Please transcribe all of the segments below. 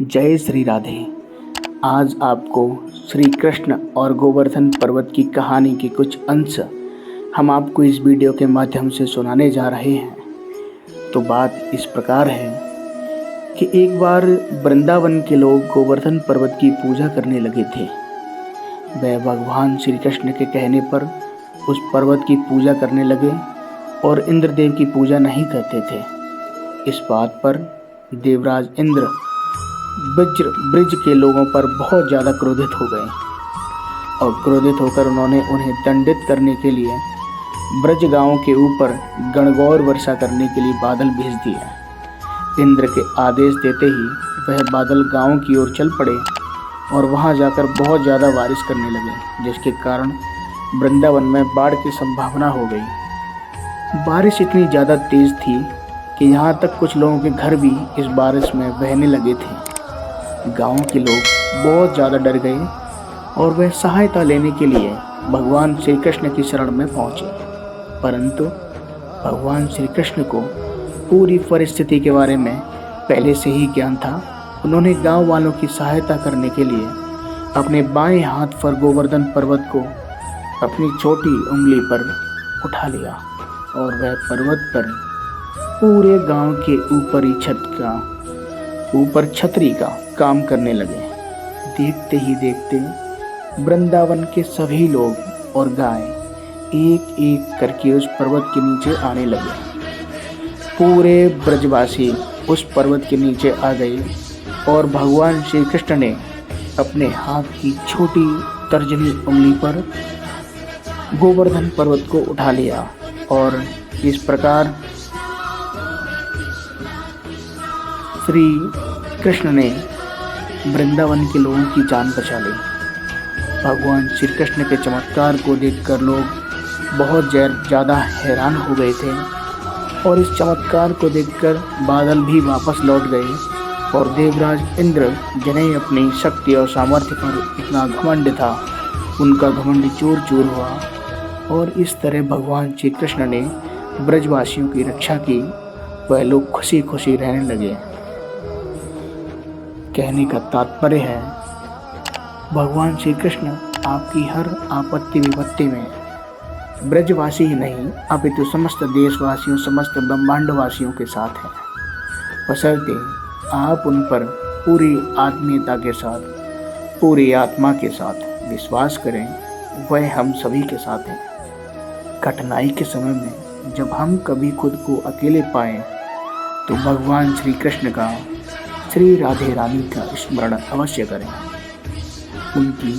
जय श्री राधे। आज आपको श्री कृष्ण और गोवर्धन पर्वत की कहानी के कुछ अंश हम आपको इस वीडियो के माध्यम से सुनाने जा रहे हैं। तो बात इस प्रकार है कि एक बार वृंदावन के लोग गोवर्धन पर्वत की पूजा करने लगे थे। वह भगवान श्री कृष्ण के कहने पर उस पर्वत की पूजा करने लगे और इंद्रदेव की पूजा नहीं करते थे। इस बात पर देवराज इंद्र ब्रिज के लोगों पर बहुत ज़्यादा क्रोधित हो गए और क्रोधित होकर उन्होंने उन्हें दंडित करने के लिए ब्रज गांव के ऊपर गणगौर वर्षा करने के लिए बादल भेज दिए। इंद्र के आदेश देते ही वह बादल गांव की ओर चल पड़े और वहां जाकर बहुत ज़्यादा बारिश करने लगे, जिसके कारण वृंदावन में बाढ़ की संभावना हो गई। बारिश इतनी ज़्यादा तेज़ थी कि यहाँ तक कुछ लोगों के घर भी इस बारिश में बहने लगे थे। गांव के लोग बहुत ज़्यादा डर गए और वह सहायता लेने के लिए भगवान श्री कृष्ण की शरण में पहुँचे, परंतु भगवान श्री कृष्ण को पूरी परिस्थिति के बारे में पहले से ही ज्ञान था। उन्होंने गांव वालों की सहायता करने के लिए अपने बाएं हाथ पर गोवर्धन पर्वत को अपनी छोटी उंगली पर उठा लिया और वह पर्वत पर पूरे गांव के ऊपर छतरी का काम करने लगे। देखते ही देखते वृंदावन के सभी लोग और गाय एक एक करके उस पर्वत के नीचे आने लगे। पूरे ब्रजवासी उस पर्वत के नीचे आ गए और भगवान श्री कृष्ण ने अपने हाथ की छोटी तर्जनी उंगली पर गोवर्धन पर्वत को उठा लिया और इस प्रकार श्री कृष्ण ने वृंदावन के लोगों की जान बचा ली। भगवान श्री कृष्ण के चमत्कार को देखकर लोग बहुत ज़्यादा हैरान हो गए थे और इस चमत्कार को देखकर बादल भी वापस लौट गए और देवराज इंद्र, जिन्हें अपनी शक्ति और सामर्थ्य पर इतना घमंड था, उनका घमंड चूर चूर हुआ और इस तरह भगवान श्री कृष्ण ने ब्रजवासियों की रक्षा की। वह लोग खुशी खुशी रहने लगे। कहने का तात्पर्य है, भगवान श्री कृष्ण आपकी हर आपत्ति विपत्ति में ब्रजवासी ही नहीं अपितु समस्त देशवासियों, समस्त ब्रह्मांडवासियों के साथ हैं, बशर्ते आप उन पर पूरी आत्मीयता के साथ, पूरी आत्मा के साथ विश्वास करें। वह हम सभी के साथ हैं। कठिनाई के समय में जब हम कभी खुद को अकेले पाएं तो भगवान श्री कृष्ण का, श्री राधे रानी का स्मरण अवश्य करें। उनकी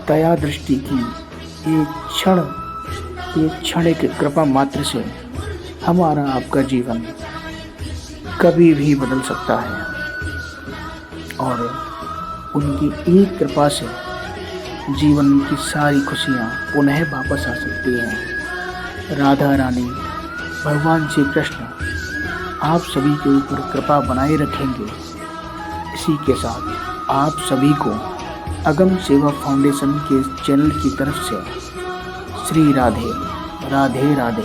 दया दृष्टि की एक क्षण की कृपा मात्र से हमारा आपका जीवन कभी भी बदल सकता है और उनकी एक कृपा से जीवन की सारी खुशियाँ पुनः वापस आ सकती हैं। राधा रानी, भगवान श्री कृष्ण आप सभी के ऊपर कृपा बनाए रखेंगे। इसी के साथ आप सभी को अगम सेवा फाउंडेशन के चैनल की तरफ से श्री राधे राधे राधे।